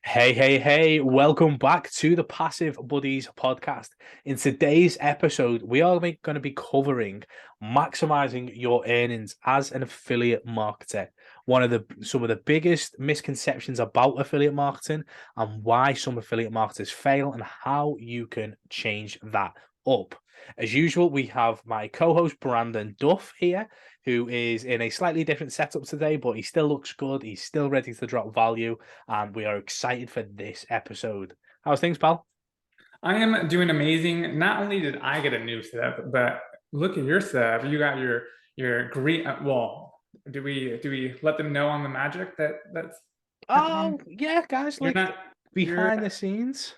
Hey, hey, hey, welcome back to the Passive Buddies podcast. In today's episode, we are going to be covering maximizing your earnings as an affiliate marketer. Some of the biggest misconceptions about affiliate marketing and why some affiliate marketers fail and how you can change that up. As usual, we have my co-host Brandon Duff here, who is in a slightly different setup today, but he still looks good. He's still ready to drop value and we are excited for this episode. How's things, pal? I am doing amazing. Not only did I get a new setup, but look at your setup. You got your green. Well, do we let them know on the magic that's happening? Oh, yeah, guys, You're like not. You're. behind the scenes.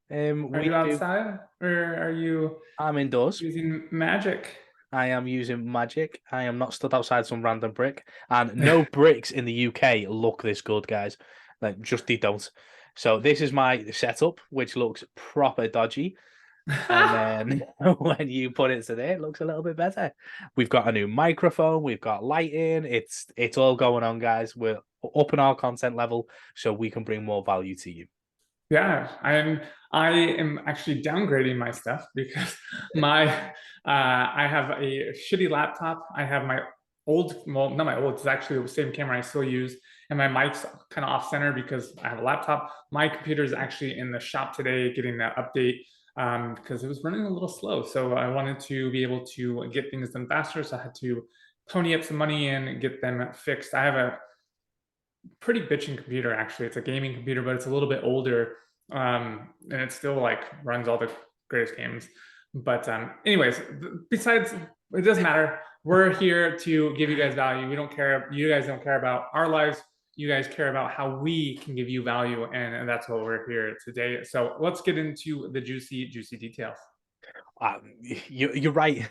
Are We you do. outside or are you I'm indoors. using magic? I am using magic. I am not stood outside some random brick, and no bricks in the UK look this good, guys. Like, just they don't. So this is my setup, which looks proper dodgy. And then when you put it to there, it looks a little bit better. We've got a new microphone, we've got lighting, it's all going on, guys. We're upping our content level so we can bring more value to you. Yeah, I am actually downgrading my stuff because my I have a shitty laptop. I have my old, well, not my old, it's actually the same camera I still use, and my mic's kind of off center because I have a laptop. My computer is actually in the shop today getting that update because it was running a little slow. So I wanted to be able to get things done faster. So I had to pony up some money and get them fixed. I have a pretty bitching computer actually. It's a gaming computer, but it's a little bit older, and it still like runs all the greatest games. But anyways, besides, it doesn't matter. We're here to give you guys value. We don't care. You guys don't care about our lives. You guys care about how we can give you value, and that's what we're here today. So let's get into the juicy details. You're right.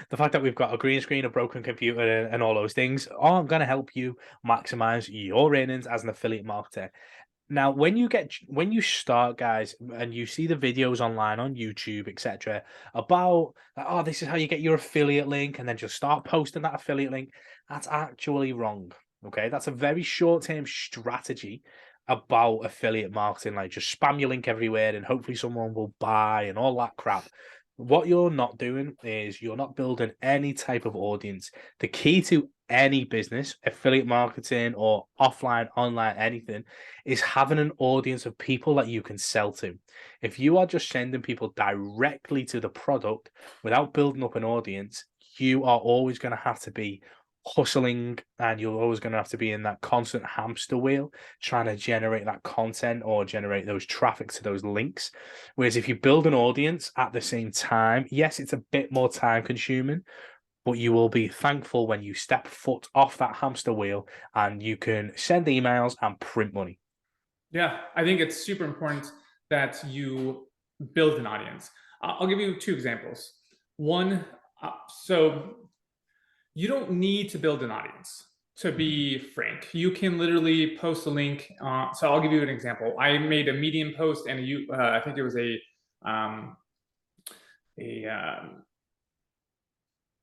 The fact that we've got a green screen, a broken computer, and all those things are going to help you maximize your earnings as an affiliate marketer. Now, when you start, guys, and you see the videos online on YouTube, etc., about oh, this is how you get your affiliate link, and then just start posting that affiliate link, that's actually wrong. Okay, that's a very short-term strategy about affiliate marketing, like just spam your link everywhere and hopefully someone will buy and all that crap. What you're not doing is you're not building any type of audience. The key to any business, affiliate marketing or offline, online, anything, is having an audience of people that you can sell to. If you are just sending people directly to the product without building up an audience, you are always going to have to be hustling and you're always going to have to be in that constant hamster wheel trying to generate that content or generate those traffic to those links. Whereas if you build an audience at the same time, yes, it's a bit more time consuming, but you will be thankful when you step foot off that hamster wheel and you can send emails and print money. Yeah, I think it's super important that you build an audience. I'll give you two examples. One, so you don't need to build an audience, to be frank. You can literally post a link. So I'll give you an example. I made a Medium post and I think it was um, a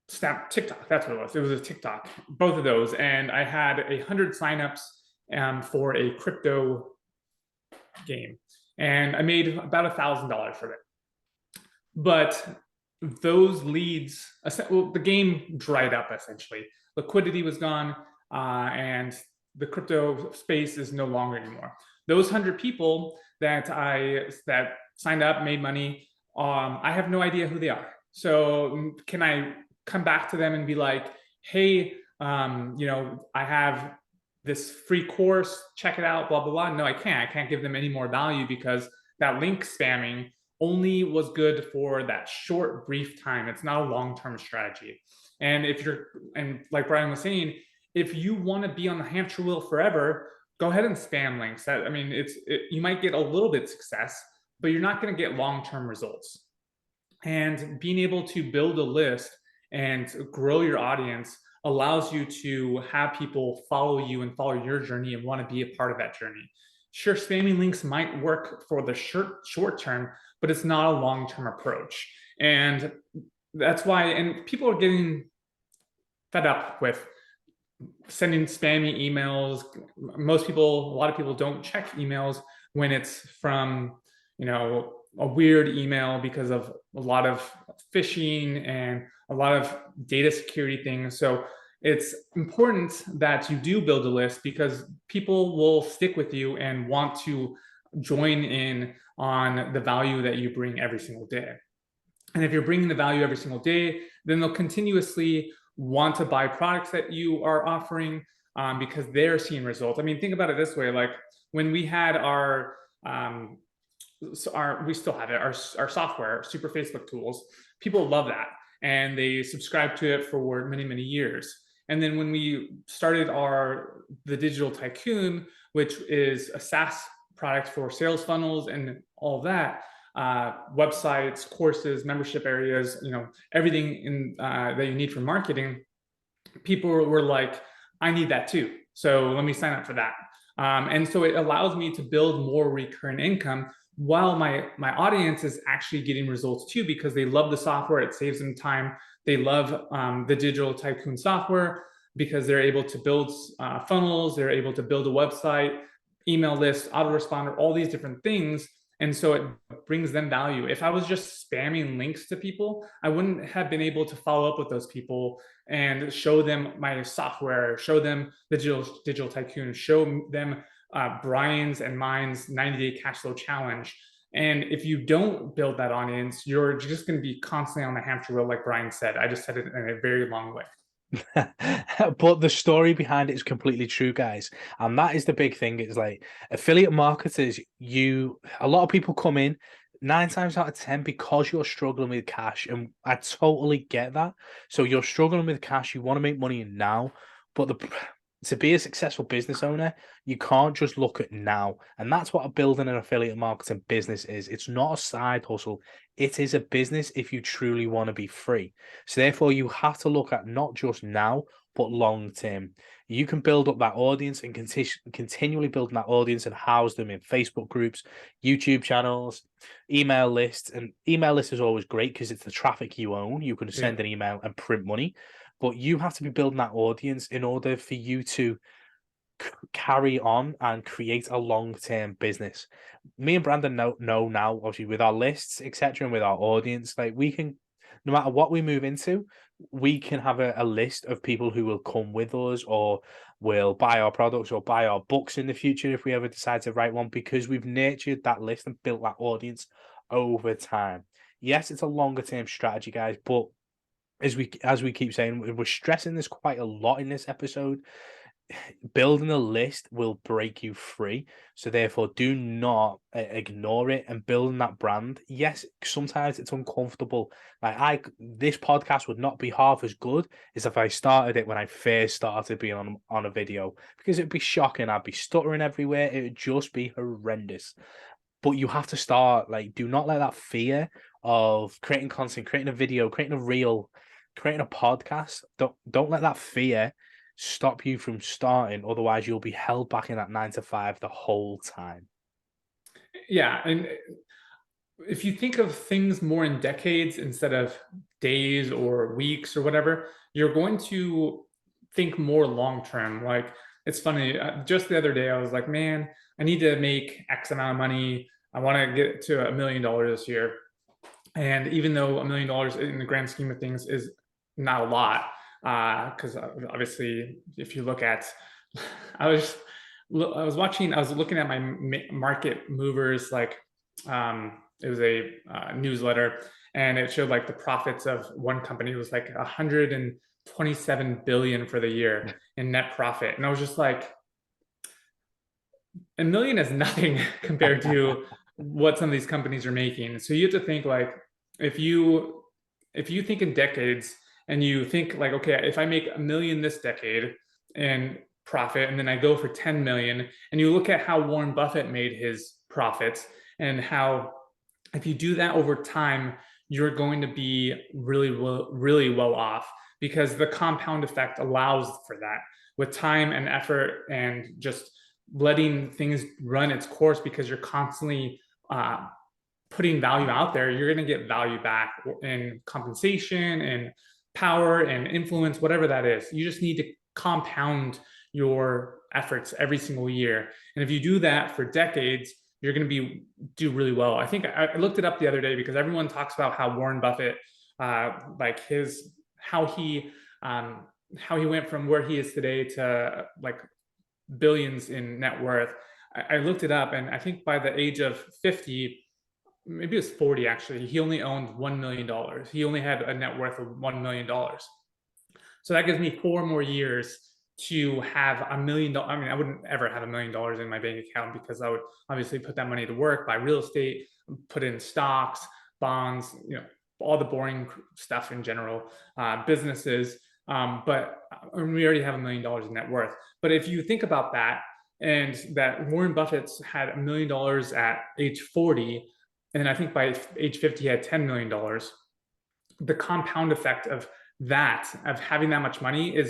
Snap TikTok. That's what it was. It was a TikTok. Both of those, and I had 100 signups for a crypto game, and I made about $1,000 for it. But those leads, well, the game dried up essentially. Liquidity was gone, and the crypto space is no longer anymore. Those 100 people that signed up, made money, I have no idea who they are. So can I come back to them and be like, hey, I have this free course, check it out, blah, blah, blah. No, I can't. I can't give them any more value because that link spamming only was good for that short, brief time. It's not a long-term strategy. And and like Brian was saying, if you want to be on the hamster wheel forever, go ahead and spam links. You might get a little bit success, but you're not going to get long-term results. And being able to build a list and grow your audience allows you to have people follow you and follow your journey and want to be a part of that journey. Sure, spamming links might work for the short term, but it's not a long-term approach. And that's why, and people are getting fed up with sending spammy emails. A lot of people don't check emails. when it's from, a weird email because of a lot of phishing and a lot of data security things. So it's important that you do build a list because people will stick with you and want to join in on the value that you bring every single day. And if you're bringing the value every single day, then they'll continuously want to buy products that you are offering because they're seeing results. I mean, think about it this way: like when we had we still have it, our software, Super Facebook Tools. People love that, and they subscribe to it for many, many years. And then when we started the Digital Tycoon, which is a SaaS product for sales funnels and all of that, websites, courses, membership areas, everything that you need for marketing, people were like, I need that too. So let me sign up for that. And so it allows me to build more recurring income while my audience is actually getting results too, because they love the software. It saves them time. They love the Digital Tycoon software because they're able to build funnels. They're able to build a website, email list, autoresponder, all these different things. And so it brings them value. If I was just spamming links to people, I wouldn't have been able to follow up with those people and show them my software, show them the Digital Tycoon, show them Brian's and mine's 90-day cash flow challenge. And if you don't build that audience, you're just going to be constantly on the hamster wheel, like Brian said. I just said it in a very long way. But the story behind it is completely true, guys, and that is the big thing. It's like affiliate marketers, a lot of people come in 9 times out of 10 because you're struggling with cash, and I totally get that. So you're struggling with cash, you want to make money now, but to be a successful business owner, you can't just look at now. And that's what building an affiliate marketing business is. It's not a side hustle. It is a business if you truly want to be free. So therefore, you have to look at not just now, but long term. You can build up that audience and continually building that audience and house them in Facebook groups, YouTube channels, email lists. And email lists is always great because it's the traffic you own. You can send an email and print money. But you have to be building that audience in order for you to carry on and create a long-term business. Me and Brandon know now, obviously, with our lists, etc., and with our audience, like we can, no matter what we move into, we can have a list of people who will come with us or will buy our products or buy our books in the future if we ever decide to write one, because we've nurtured that list and built that audience over time. Yes, it's a longer term strategy, guys, but as we keep saying, we're stressing this quite a lot in this episode. Building a list will break you free, so therefore do not ignore it. And building that brand, yes, sometimes it's uncomfortable. Like this podcast would not be half as good as if I started it when I first started being on a video, because it'd be shocking. I'd be stuttering everywhere. It would just be horrendous. But you have to start. Like, do not let that fear of creating content, creating a video, creating a reel, creating a podcast, don't let that fear stop you from starting. Otherwise, you'll be held back in that 9 to 5 the whole time. Yeah, and if you think of things more in decades instead of days or weeks or whatever, you're going to think more long term. Like, it's funny, just the other day I was like, man, I need to make X amount of money. I want to get to $1 million this year. And even though $1 million in the grand scheme of things is not a lot, because obviously, if you look at, I was looking at my market movers, like it was a newsletter, and it showed like the profits of one company. It was like 127 billion for the year in net profit, and I was just like, $1 million is nothing compared to what some of these companies are making. So you have to think like, if you think in decades and you think like, okay, if I make $1 million this decade in profit, and then I go for 10 million, and you look at how Warren Buffett made his profits, and how if you do that over time, you're going to be really well off, because the compound effect allows for that with time and effort and just letting things run its course. Because you're constantly putting value out there, you're going to get value back in compensation and power and influence, whatever that is. You just need to compound your efforts every single year. And if you do that for decades, you're going to do really well. I think I looked it up the other day because everyone talks about how Warren Buffett, like how he went from where he is today to like billions in net worth. I looked it up, and I think by the age of 50, maybe it was 40 actually, he only owned $1 million. He only had a net worth of $1 million. So that gives me 4 more years to have $1 million. I mean, I wouldn't ever have $1 million in my bank account because I would obviously put that money to work, buy real estate, put in stocks, bonds, all the boring stuff in general, businesses. But we already have $1 million in net worth. But if you think about that, and that Warren Buffett's had $1 million at age 40, and I think by age 50 he had $10 million. The compound effect of having that much money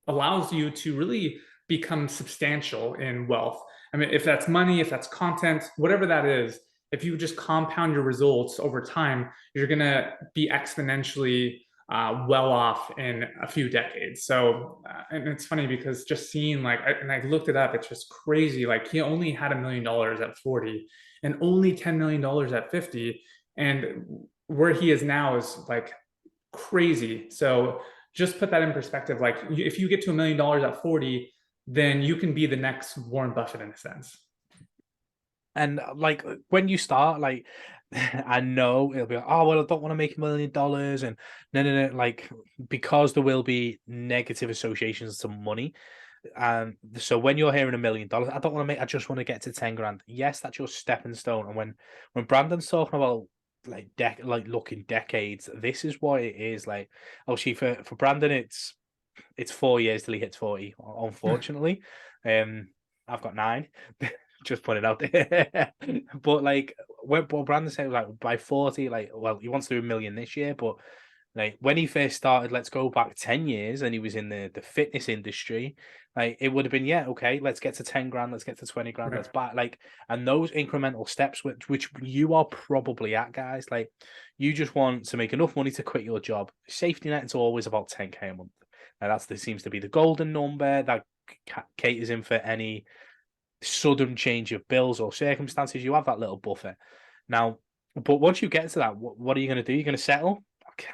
allows you to really become substantial in wealth. I mean, if that's money, if that's content, whatever that is, if you just compound your results over time, you're going to be exponentially well off in a few decades. So, and it's funny because just seeing and I looked it up, it's just crazy. Like he only had $1 million at 40 and only $10 million at 50. And where he is now is like crazy. So just put that in perspective. Like if you get to $1 million at 40, then you can be the next Warren Buffett in a sense. And like when you start, like I know it'll be like, oh well, I don't want to make $1 million, and no, like because there will be negative associations to money. And so when you're hearing $1 million, I don't want to make. I just want to get to 10 grand. Yes, that's your stepping stone. And when Brandon's talking about like looking decades, this is what it is. Like, oh, for Brandon, it's 4 years till he hits 40. Unfortunately, I've got 9. Just put it out there. But like what Brandon said, like by 40, like well, he wants to do $1 million this year, but like when he first started, let's go back 10 years and he was in the fitness industry, like it would have been, yeah, okay, let's get to 10 grand, let's get to 20 grand, let's buy like, and those incremental steps which you are probably at, guys, like you just want to make enough money to quit your job. Safety net is always about 10K a month. Now this seems to be the golden number that caters in for any sudden change of bills or circumstances. You have that little buffer now, but once you get to that, what are you going to do? You're going to settle?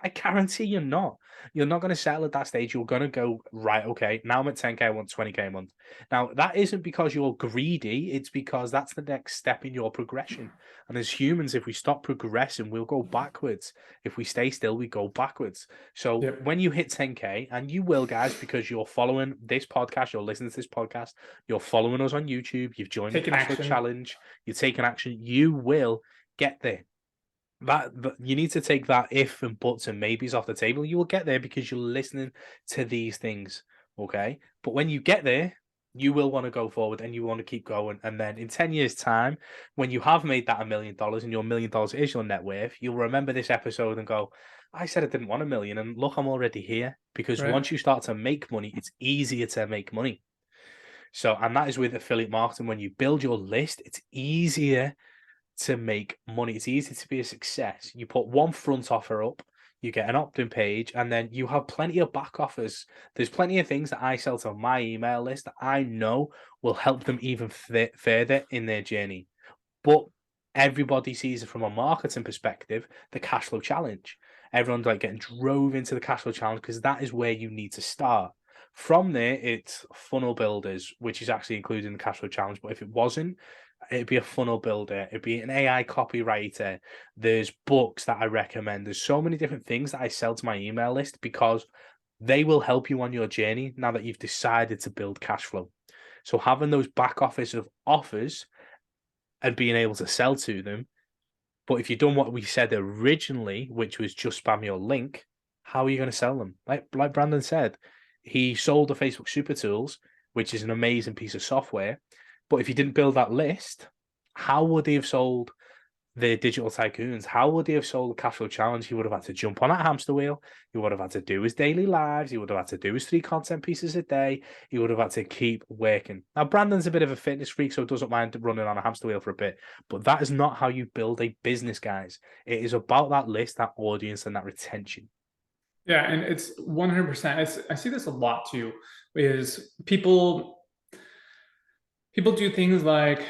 I guarantee you're not. You're not going to settle at that stage. You're going to go, right, okay, now I'm at 10K, I want 20K a month. Now, that isn't because you're greedy. It's because that's the next step in your progression. And as humans, if we stop progressing, we'll go backwards. If we stay still, we go backwards. So when you hit 10K, and you will, guys, because you're following this podcast, you're listening to this podcast, you're following us on YouTube, you've joined the Cash Flow Challenge, you're taking action, you will get there. That you need to take that if and buts and maybes off the table. You will get there because you're listening to these things, okay? But when you get there, you will want to go forward and you want to keep going. And then in 10 years' time, when you have made that $1 million and your $1 million is your net worth, you'll remember this episode and go, I said I didn't want $1 million, and look, I'm already here. Because once you start to make money, it's easier to make money. So, and that is with affiliate marketing. When you build your list, it's easier to make money. It's easy to be a success. You put one front offer up, you get an opt-in page, and then you have plenty of back offers. There's plenty of things that I sell to my email list that I know will help them even further in their journey. But everybody sees it from a marketing perspective, the cash flow challenge. Everyone's like getting drove into the cash flow challenge because that is where you need to start. From there, it's funnel builders, which is actually included in the cash flow challenge. But if it wasn't, it'd be a funnel builder, it'd be an AI copywriter. There's books that I recommend. There's so many different things that I sell to my email list because they will help you on your journey now that you've decided to build cash flow. So having those back office of offers and being able to sell to them. But if you've done what we said originally, which was just spam your link, how are you going to sell them? Like Brandon said, he sold the Facebook Super Tools, which is an amazing piece of software. But if you didn't build that list, how would he have sold the Digital Tycoons? How would he have sold the Cash Flow Challenge? He would have had to jump on that hamster wheel. He would have had to do his daily lives. He would have had to do his 3 content pieces a day. He would have had to keep working. Now, Brandon's a bit of a fitness freak, so doesn't mind running on a hamster wheel for a bit. But that is not how you build a business, guys. It is about that list, that audience, and that retention. Yeah, and it's 100%. I see this a lot too, is people do things like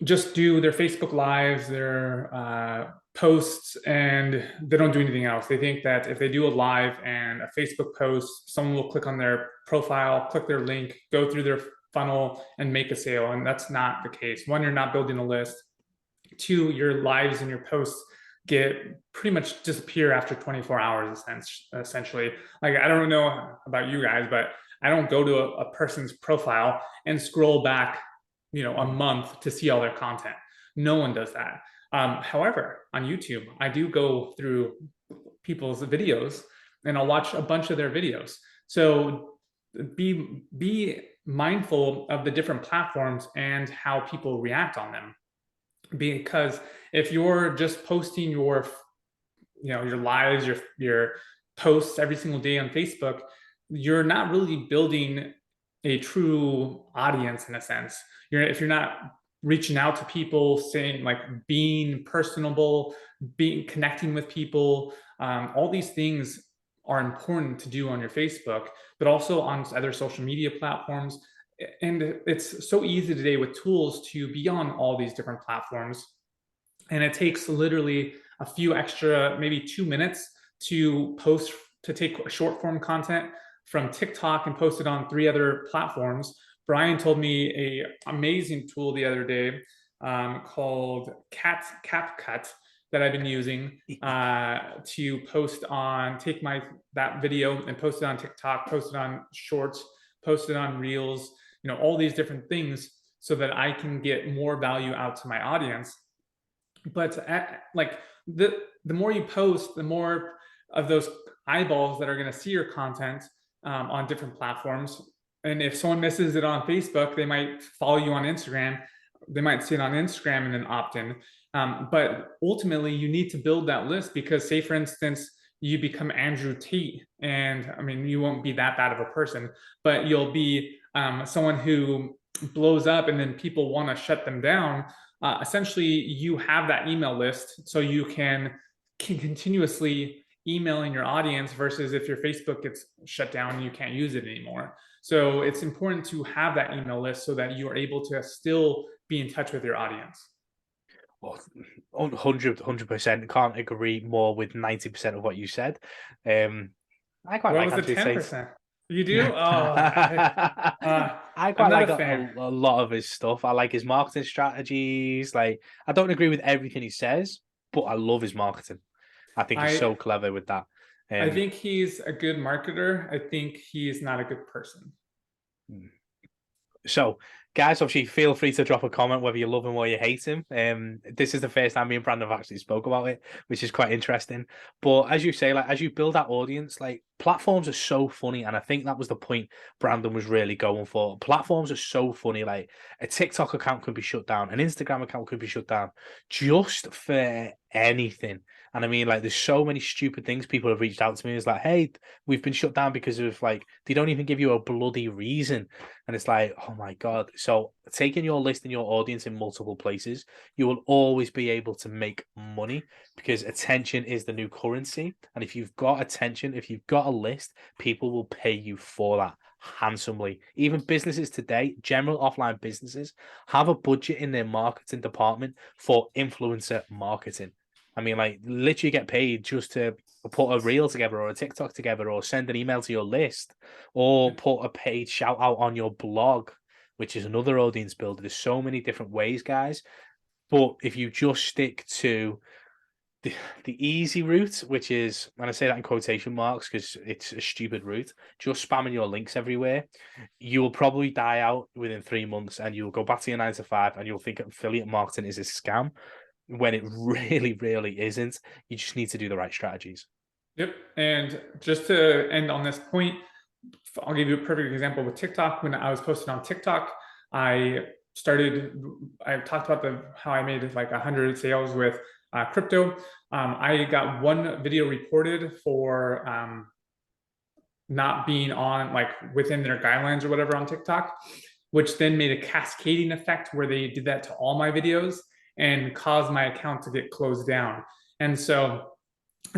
just do their Facebook lives, their posts, and they don't do anything else. They think that if they do a live and a Facebook post, someone will click on their profile, click their link, go through their funnel, and make a sale. And that's not the case. One, you're not building a list. Two, your lives and your posts get pretty much disappear after 24 hours, essentially. Like, I don't know about you guys, but I don't go to a person's profile and scroll back, a month to see all their content. No one does that. However, on YouTube, I do go through people's videos and I'll watch a bunch of their videos. So be mindful of the different platforms and how people react on them. Because if you're just posting your lives, your posts every single day on Facebook, you're not really building a true audience in a sense. If you're not reaching out to people, saying, like, being personable, connecting with people, all these things are important to do on your Facebook, but also on other social media platforms. And it's so easy today with tools to be on all these different platforms. And it takes literally a few extra, maybe 2 minutes to take short form content from TikTok and post it on 3 other platforms. Brian told me a amazing tool the other day called CapCut that I've been using to take that video and post it on TikTok, post it on Shorts, post it on Reels, all these different things, so that I can get more value out to my audience. But the more you post, the more of those eyeballs that are going to see your content on different platforms. And if someone misses it on Facebook, they might follow you on Instagram. They might see it on Instagram and then opt in. But ultimately, you need to build that list, because, say, for instance, you become Andrew Tate, and I mean, you won't be that bad of a person, but you'll be someone who blows up and then people want to shut them down. Essentially, you have that email list, so you can continuously emailing your audience, versus if your Facebook gets shut down, you can't use it anymore. So it's important to have that email list so that you are able to still be in touch with your audience. Well, 100%. Can't agree more with 90% of what you said. I quite like Andrew Tate. 10%? You do? Oh, I quite like a lot of his stuff. I like his marketing strategies. Like, I don't agree with everything he says, but I love his marketing. I think he's so clever with that. I think he's a good marketer. I think he's not a good person. So, guys, obviously, feel free to drop a comment whether you love him or you hate him. This is the first time me and Brandon have actually spoke about it, which is quite interesting. But as you say, like, as you build that audience, like, platforms are so funny, and I think that was the point Brandon was really going for. Platforms are so funny. Like, a TikTok account could be shut down, an Instagram account could be shut down, just for anything. And I mean, like, there's so many stupid things people have reached out to me. It's like, hey, we've been shut down because of, like, they don't even give you a bloody reason. And it's like, oh my God. So taking your list and your audience in multiple places, you will always be able to make money, because attention is the new currency. And if you've got attention, if you've got a list, people will pay you for that handsomely. Even businesses today, general offline businesses, have a budget in their marketing department for influencer marketing. I mean, like, literally get paid just to put a reel together or a TikTok together, or send an email to your list, or put a paid shout out on your blog, which is another audience builder. There's so many different ways, guys. But if you just stick to the easy route, which is, and I say that in quotation marks because it's a stupid route, just spamming your links everywhere, you will probably die out within 3 months, and you'll go back to your 9 to 5, and you'll think affiliate marketing is a scam, when it really, really isn't. You just need to do the right strategies. Yep. And just to end on this point, I'll give you a perfect example with TikTok. When I was posted on TikTok, I talked about how I made like 100 sales with crypto. I got one video reported for not being on, like, within their guidelines or whatever on TikTok, which then made a cascading effect where they did that to all my videos and caused my account to get closed down. And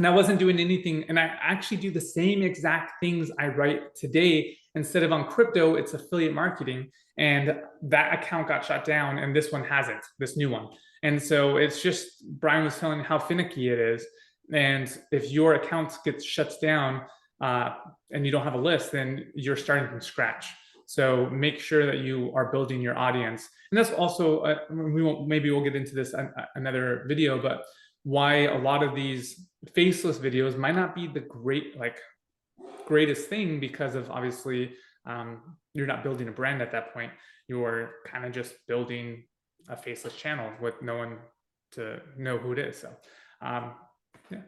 I wasn't doing anything. And I actually do the same exact things I write today Instead of on crypto, it's affiliate marketing. And that account got shut down, and this one hasn't, this new one. And so it's just, Brian was telling how finicky it is. And if your account gets shut down and you don't have a list, then you're starting from scratch. So make sure that you are building your audience. And that's also, maybe we'll get into this another video, but why a lot of these faceless videos might not be the greatest thing, because of obviously you're not building a brand at that point. You're kind of just building a faceless channel with no one to know who it is. So yeah,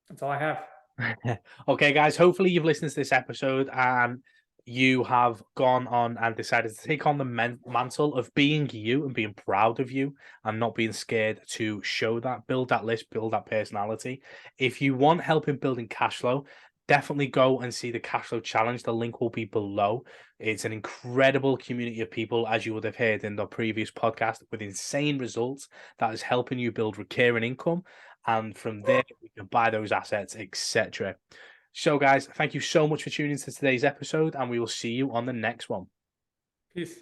that's all I have. Okay, guys, hopefully you've listened to this episode and you have gone on and decided to take on the mantle of being you and being proud of you and not being scared to show that, build that list, build that personality. If you want help in building cash flow, definitely go and see the Cash Flow Challenge. The link will be below. It's an incredible community of people, as you would have heard in the previous podcast, with insane results that is helping you build recurring income. And from there, you can buy those assets, etc. So, guys, thank you so much for tuning into today's episode, and we will see you on the next one. Peace.